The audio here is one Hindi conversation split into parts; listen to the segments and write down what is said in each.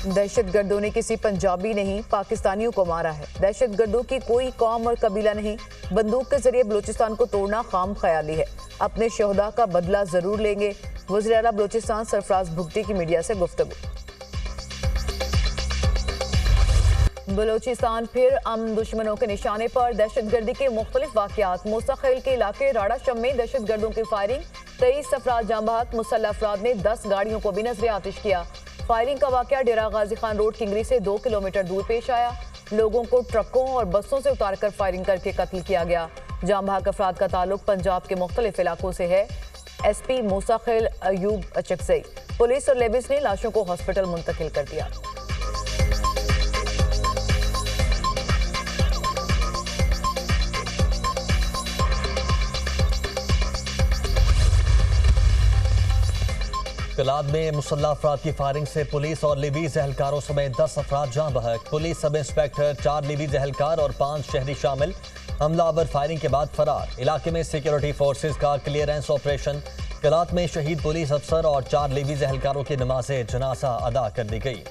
दहशतगर्दों ने किसी पंजाबी नहीं पाकिस्तानियों को मारा है। दहशतगर्दों की कोई कौम और कबीला नहीं। बंदूक के जरिए बलूचिस्तान को तोड़ना खाम ख्याली है। अपने शोहदा का बदला जरूर लेंगे। वज़ीर आला बलूचिस्तान सरफराज भुगटी की मीडिया से गुफ्तगू। बलूचिस्तान फिर अमन दुश्मनों के निशाने पर। दहशतगर्दी के मुख्तलिफ वाक़यात। मूसा खेल के इलाके राड़ा शम में दहशतगर्दों की फायरिंग। 23 अफराद जाँ बहक। मुसल्लह अफराद ने 10 गाड़ियों को भी नजर आतिश किया। फायरिंग का वाक़या डेरा गाजी खान रोड किंगरी से 2 किलोमीटर दूर पेश आया। लोगों को ट्रकों और बसों से उतारकर फायरिंग करके कत्ल किया गया। जाँ बहक अफराद का ताल्लुक पंजाब के मुख्तलिफ इलाकों से है। SP मूसा खेल अयूब अचकजई। पुलिस और लेबिस ने लाशों को हॉस्पिटल मुंतकिल कर दिया। कलाद में मुसल्लह अफराद की फायरिंग से पुलिस और लिबीज एहलकारों समेत 10 अफराद जाँ बहक। पुलिस सब इंस्पेक्टर, 4 लिबीज एहलकार और 5 शहरी शामिल। हमलावर फायरिंग के बाद फरार। इलाके में सिक्योरिटी फोर्सेज का क्लियरेंस ऑपरेशन। कलाद में शहीद पुलिस अफसर और 4 लिबीज एहलकारों की नमाज़े जनाजा अदा कर दी गई।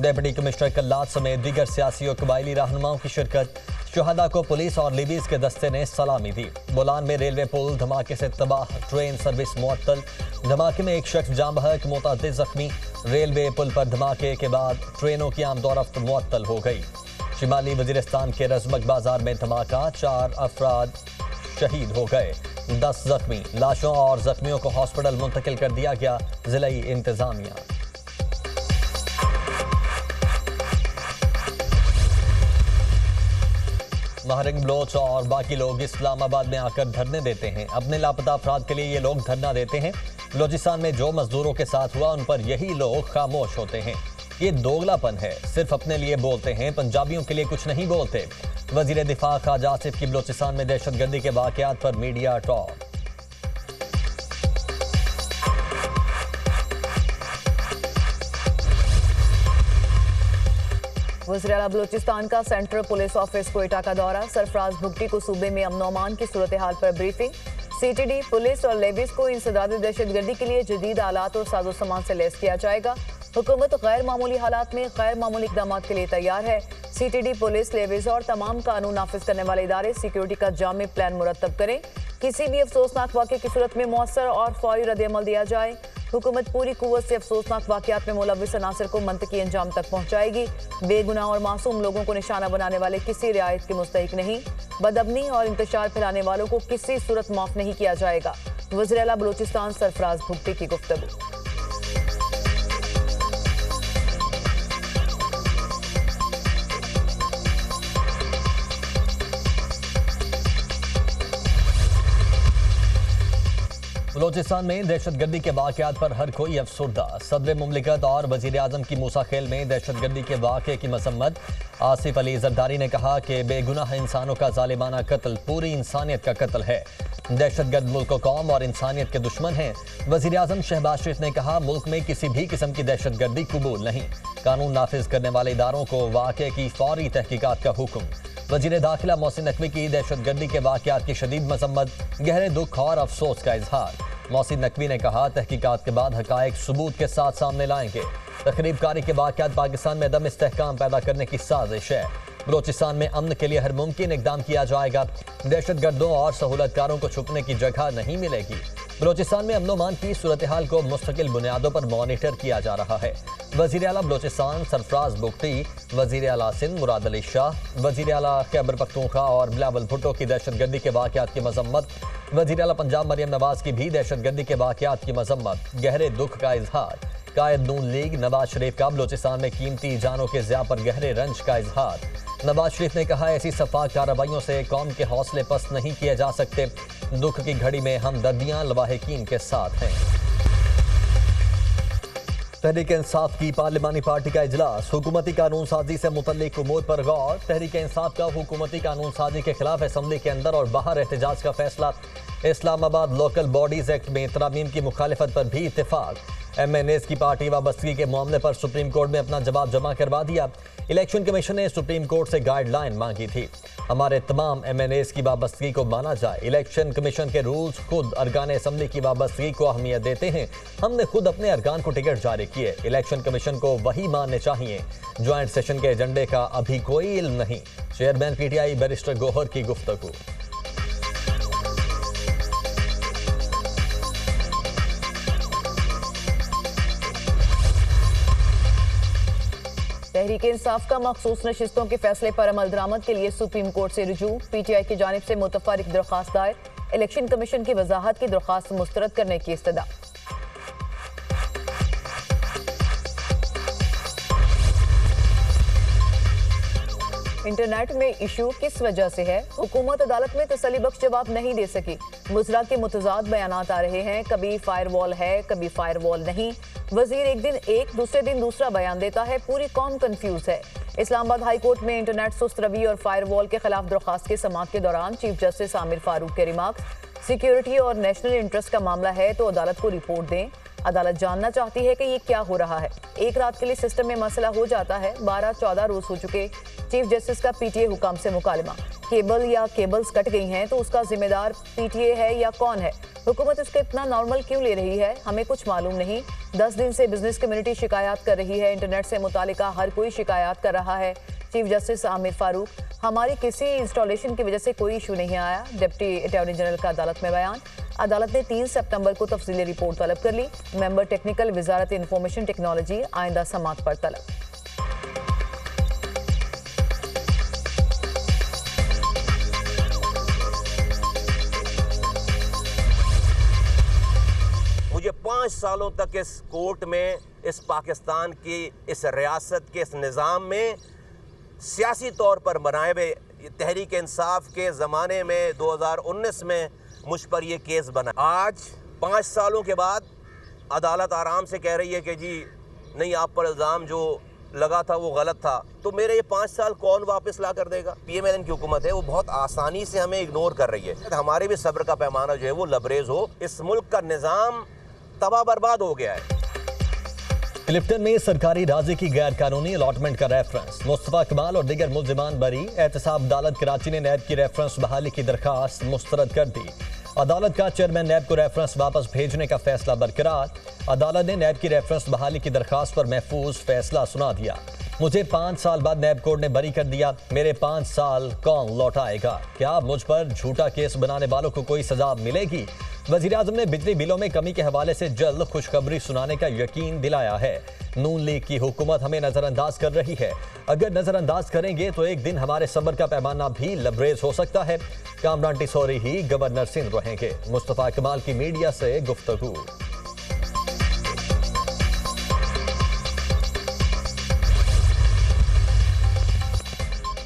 डिप्टी कमिश्नर कलाद समेत दीगर सियासी और कबायली रहनुमाओं की शिरकत। शहदा को पुलिस और लिबीज के दस्ते ने सलामी दी। बोलान में रेलवे पुल धमाके से तबाह, ट्रेन सर्विस मुअत्तल। धमाके में एक शख्स जाँ बहक, मुतअद्दिद जख्मी। रेलवे पुल पर धमाके के बाद ट्रेनों की आमदोरफ्त मुअत्तल हो गई। शिमाली वजीरिस्तान के रजमक बाजार में धमाका, 4 अफराद शहीद हो गए, 10 जख्मी। लाशों और जख्मियों को हॉस्पिटल मुंतकिल कर दिया गया। जिलाई इंतजामिया। महरंग बलोच और बाकी लोग इस्लामाबाद में आकर धरने देते हैं। अपने लापता अफराद के लिए ये लोग धरना देते हैं। बलोचिस्तान में जो मजदूरों के साथ हुआ उन पर यही लोग खामोश होते हैं। ये दोगलापन है, सिर्फ अपने लिए बोलते हैं, पंजाबियों के लिए कुछ नहीं बोलते। वजीर दिफा ख्वाजा आसिफ की बलोचिस्तान में दहशतगर्दी के वाकयात पर मीडिया टॉक। वज़ीर आला बलूचिस्तान का सेंट्रल पुलिस ऑफिस कोयटा का दौरा। सरफराज भुगटी को सूबे में अमन अमान की सूरत हाल पर ब्रीफिंग। CTD, पुलिस और लेविस को इंसदाद दहशतगर्दी के लिए जदीद आलात और साजो सामान से लैस किया जाएगा। हुकूमत गैर मामूली हालात में गैर मामूली इक़दाम के लिए तैयार है। CTD, पुलिस, लेविस और तमाम कानून नाफिज करने वाले इदारे सिक्योरिटी का जामी प्लान मुरतब करें। किसी भी अफसोसनाक वाक़े की सूरत में मौसर और फौरी रद्द-ए-अमल दिया जाए। हुकूमत पूरी कुव्वत से अफसोसनाक वाक़यात में मुलव्विस अनासर को मंतकी अंजाम तक पहुँचाएगी। बेगुनाह और मासूम लोगों को निशाना बनाने वाले किसी रियायत के मुस्तहिक नहीं। बदअमनी और इंतशार फैलाने वालों को किसी सूरत माफ नहीं किया जाएगा। वज़ीर आला बलूचिस्तान सरफराज भुगटी की गुफ्तगू। बलूचिस्तान में दहशतगर्दी के वाक़यात पर हर कोई अफसुर्दा। सदर मुमलिकत और वज़ीर आज़म की मूसा खेल में दहशतगर्दी के वाक़े की मसम्मत। आसिफ अली जरदारी ने कहा कि बेगुनाह इंसानों का जालिमाना कत्ल पूरी इंसानियत का कत्ल है। दहशतगर्द मुल्क, कौम और इंसानियत के दुश्मन हैं। वज़ीर आज़म शहबाज शरीफ ने कहा, मुल्क में किसी भी किस्म की दहशतगर्दी कबूल नहीं। कानून नाफिज करने वाले इदारों को वाक़े की फौरी तहकीकात का हुक्म। वज़ीर दाखिला मोहसिन नकवी की दहशतगर्दी के वाक़यात की शदीद मसम्मत, गहरे दुख और अफसोस का इजहार। मोहसिन नकवी ने कहा, तहकीकात के बाद हक़ाइक़ सबूत के साथ सामने लाएंगे। तखरीबकारी के वाक़यात पाकिस्तान में अदम इस्तेहकाम पैदा करने की साजिश है। बलूचिस्तान में अमन के लिए हर मुमकिन इक़दाम किया जाएगा। दहशतगर्दों और सहूलतकारों को छुपने की जगह नहीं मिलेगी। बलूचिस्तान में अमन-ओ-अमान की सूरत हाल को मुस्तकिल बुनियादों पर मॉनिटर किया जा रहा है। वज़ीर आला बलूचिस्तान सरफराज भुगटी, वज़ीर आला सिंध मुराद अली शाह, वज़ीर आला खैबर पख्तूनख्वा और बिलावल भुट्टो की दहशतगर्दी के वाक़यात की मजम्मत। वज़ीर आला पंजाब मरियम नवाज की भी दहशतगर्दी के वाक़यात की मजम्मत, गहरे दुख का इजहार। कायद नून लीग नवाज शरीफ का बलूचिस्तान में कीमती जानों के ज़िया पर गहरे रंज का इजहार। नवाज शरीफ ने कहा, ऐसी सफाक कार्रवाइयों से कौम के हौसले पस्त नहीं किए जा सकते। दुख की घड़ी में हमदर्दियां लवाहिकीन के साथ हैं। तहरीक इंसाफ की पार्लिमानी पार्टी का इजलास। हुकूमती कानून साजी से मुतल्लिक उमूर पर गौर। तहरीक इंसाफ का हुकूमती कानून साजी के खिलाफ असम्बली के अंदर और बाहर एहतजाज का फैसला। इस्लामाबाद लोकल बॉडीज एक्ट में तरामीम की मुखालिफत पर भी इत्तेफाक। MNAs की पार्टी वाबस्तगी के मामले पर सुप्रीम कोर्ट में अपना जवाब जमा करवा दिया। इलेक्शन कमीशन ने सुप्रीम कोर्ट से गाइडलाइन मांगी थी। हमारे तमाम MNAs की वाबस्तगी को माना जाए। इलेक्शन कमीशन के रूल्स खुद अरकान असम्बली की वाबस्तगी को अहमियत देते हैं। हमने खुद अपने अरकान को टिकट जारी किए। इलेक्शन कमीशन को वही मानने चाहिए। ज्वाइंट सेशन के एजेंडे का अभी कोई इल्म नहीं। चेयरमैन PTI बैरिस्टर गौहर की गुफ्तगू। तहरीक इंसाफ का मखसूस नशिस्तों के फैसले पर अमल दरामद के लिए सुप्रीम कोर्ट से रुजू। PTI की जानिब से मुतफर्रिक दरख्वास्त दायर। इलेक्शन कमीशन की वजाहत की दरख्वास्त मुस्तरद करने की इस्तदा। इंटरनेट में इशू किस वजह से है? हुकूमत अदालत में तसल्ली बख्श जवाब नहीं दे सकी। मुजरा के मुतजाद बयानात आ रहे हैं। कभी फायरवॉल है, कभी फायरवॉल नहीं। वजीर एक दिन एक, दूसरे दिन दूसरा बयान देता है। पूरी कौम कंफ्यूज है। इस्लामाबाद हाई कोर्ट में इंटरनेट सुस्त रवि और फायरवॉल के खिलाफ दरख्वास्त के समाअत के दौरान चीफ जस्टिस आमिर फारूक के रिमार्क्स। सिक्योरिटी और नेशनल इंटरेस्ट का मामला है तो अदालत को रिपोर्ट दें। अदालत जानना चाहती है कि ये क्या हो रहा है। एक रात के लिए सिस्टम में मसला हो जाता है। 12-14 रोज हो चुके। चीफ जस्टिस का PTA हुकाम से मुकालमा। केबल या केबल्स कट गई हैं तो उसका जिम्मेदार PTA है या कौन है? हुकूमत उसको इतना नॉर्मल क्यों ले रही है? हमें कुछ मालूम नहीं। 10 दिन से बिजनेस कम्युनिटी शिकायत कर रही है। इंटरनेट से मुतालिका हर कोई शिकायत कर रहा है। चीफ जस्टिस आमिर फारूक, हमारी किसी इंस्टॉलेशन की वजह से कोई इशू नहीं आया। डिप्टी अटॉर्नी जनरल का अदालत में बयान। अदालत ने 3 सितंबर को तफसीली रिपोर्ट तलब कर ली। मेंबर टेक्निकल वजारत इंफॉर्मेशन टेक्नोलॉजी आइंदा समात पर तलब। मुझे 5 सालों तक इस कोर्ट में, इस पाकिस्तान की इस रियासत के इस निज़ाम में सियासी तौर पर बनाए हुए तहरीक इंसाफ के ज़माने में 2019 में मुझ पर ये केस बना। आज 5 सालों के बाद अदालत आराम से कह रही है कि जी नहीं, आप पर इल्ज़ाम जो लगा था वो गलत था। तो मेरे ये 5 साल कौन वापस ला कर देगा? PMLN की हुकूमत है वो बहुत आसानी से हमें इग्नोर कर रही है। हमारे भी सब्र का पैमाना जो है वो लबरेज हो। इस मुल्क का निज़ाम तबाह बर्बाद हो गया है। क्लिफ्टन में सरकारी राज़ी की गैर कानूनी अलॉटमेंट का रेफरेंस। मुस्तफा कमाल और दीगर मुल्जिमान बरी। एहतसाब अदालत कराची ने नैब की रेफरेंस बहाली की दरखास्त मुस्तरद कर दी। अदालत का चेयरमैन नैब को रेफरेंस वापस भेजने का फैसला बरकरार। अदालत ने नैब की रेफरेंस बहाली की दरखास्त पर महफूज फैसला सुना दिया। मुझे 5 साल बाद नैब कोर्ट ने बरी कर दिया। मेरे 5 साल कौन लौटाएगा? क्या मुझ पर झूठा केस बनाने वालों को कोई सजा मिलेगी? वज़ीर आज़म ने बिजली बिलों में कमी के हवाले से जल्द खुशखबरी सुनाने का यकीन दिलाया है। नून लीग की हुकूमत हमें नजरअंदाज कर रही है। अगर नजरअंदाज करेंगे तो एक दिन हमारे सब्र का पैमाना भी लबरेज हो सकता है। कामरान टिसौरी ही गवर्नर सिंध रहेंगे। मुस्तफा कमाल की मीडिया से गुफ्तगू।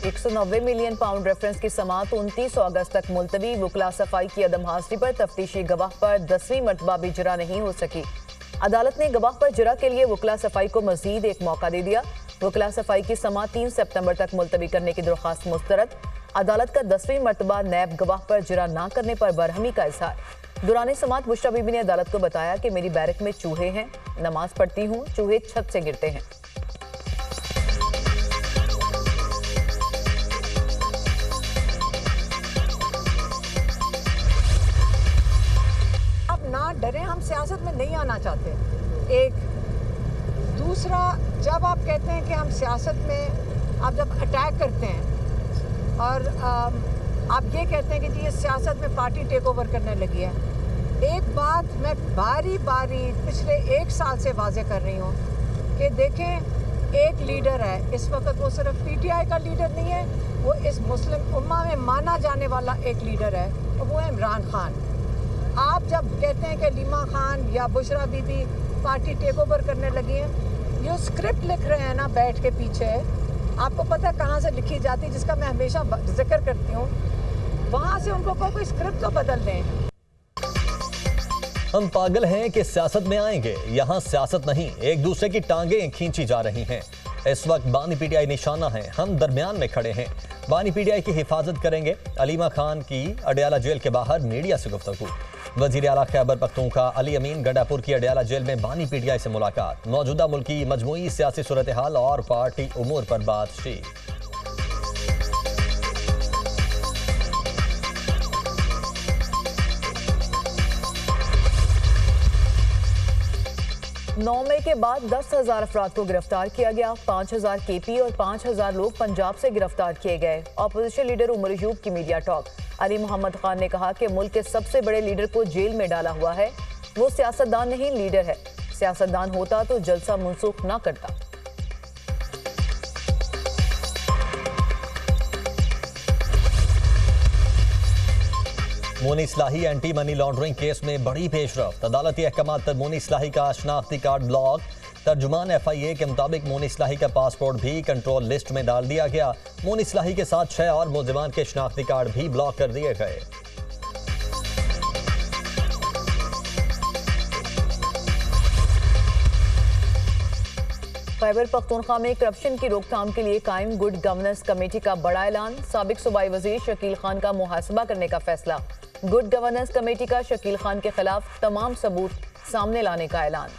190 मिलियन पाउंड रेफरेंस की समाअत 29 अगस्त तक मुलतवी। वकला सफाई की अदम हाजिरी पर तफ्तीशी गवाह पर 10वीं मरतबा भी जरा नहीं हो सकी। अदालत ने गवाह पर जरा के लिए वकला सफाई को मजीद एक मौका दे दिया। वकला सफाई की समाअत 3 सितंबर तक मुलतवी करने की दरख्वास्त मुस्तरद। अदालत का 10वीं मरतबा नैब गवाह पर जरा ना करने पर बरहमी का इजहार। दौरान समाअत बुशरा बीबी ने अदालत को बताया कि मेरी बैरक में चूहे हैं, नमाज पढ़ती हूँ, चूहे छत से गिरते हैं। ना डरे, हम सियासत में नहीं आना चाहते। एक दूसरा, जब आप कहते हैं कि हम सियासत में, आप जब अटैक करते हैं और आप ये कहते हैं कि जी ये सियासत में पार्टी टेक ओवर करने लगी है। एक बात मैं बारी बारी पिछले 1 साल से वाजे कर रही हूँ कि देखें, एक लीडर है इस वक्त, वो सिर्फ PTI का लीडर नहीं है, वो इस मुस्लिम उम्मा में माना जाने वाला एक लीडर है, और वो है इमरान खान। आप जब कहते हैं कि लीमा खान या Bushra Bibi party take over करने लगी हैं, ये स्क्रिप्ट लिख रहे हैं ना बैठ के पीछे, आपको पता है कहाँ से लिखी जाती है, जिसका मैं हमेशा जिक्र करती हूँ, वहाँ से उनको कोई स्क्रिप्ट तो बदल दें। हम पागल हैं कि सियासत में आएंगे। यहाँ सियासत नहीं, एक दूसरे की टांगें खींची जा रही हैं। इस वक्त बानी PTI निशाना है, हम दरमियान में खड़े हैं। बानी PTI की हिफाजत करेंगे। अलीमा खान की अडयाला जेल के बाहर मीडिया से गुफ्तगू। वजीर आला खैबर पख्तूनख्वा अली अमीन गंडापुर की अडयाला जेल में बानी पीटीआई से मुलाकात, मौजूदा मुल्की मजमूई सियासी सूरत हाल और पार्टी उमूर पर बातचीत। नौ मई के बाद 10,000 अफराद को गिरफ्तार किया गया। 5,000 केपी और 5,000 लोग पंजाब से गिरफ्तार किए गए। अपोजिशन लीडर उमर अयूब की मीडिया टॉक। अली मोहम्मद खान ने कहा कि मुल्क के सबसे बड़े लीडर को जेल में डाला हुआ है। वो सियासतदान नहीं, लीडर है। सियासतदान होता तो जलसा मनसूख ना करता। Moonis Elahi anti money laundering case में बड़ी पेशरफ्त, अदालती अहकामात पर मोनी इस्लाही का शनाख्ती कार्ड ब्लॉक। तर्जुमान FIA के मुताबिक मोनी इस्लाही का पासपोर्ट भी कंट्रोल लिस्ट में डाल दिया गया। मोनी इस्लाही के साथ 6 और मुलजिमान के शनाख्ती कार्ड भी ब्लॉक कर दिए गए। खैबर पख्तूनख्वा में करप्शन की रोकथाम के लिए कायम गुड गवर्नेंस कमेटी का बड़ा ऐलान। साबिक सूबाई वजीर शकील खान का मुहासबा करने का फैसला। गुड गवर्नेंस कमेटी का शकील खान के खिलाफ तमाम सबूत सामने लाने का ऐलान।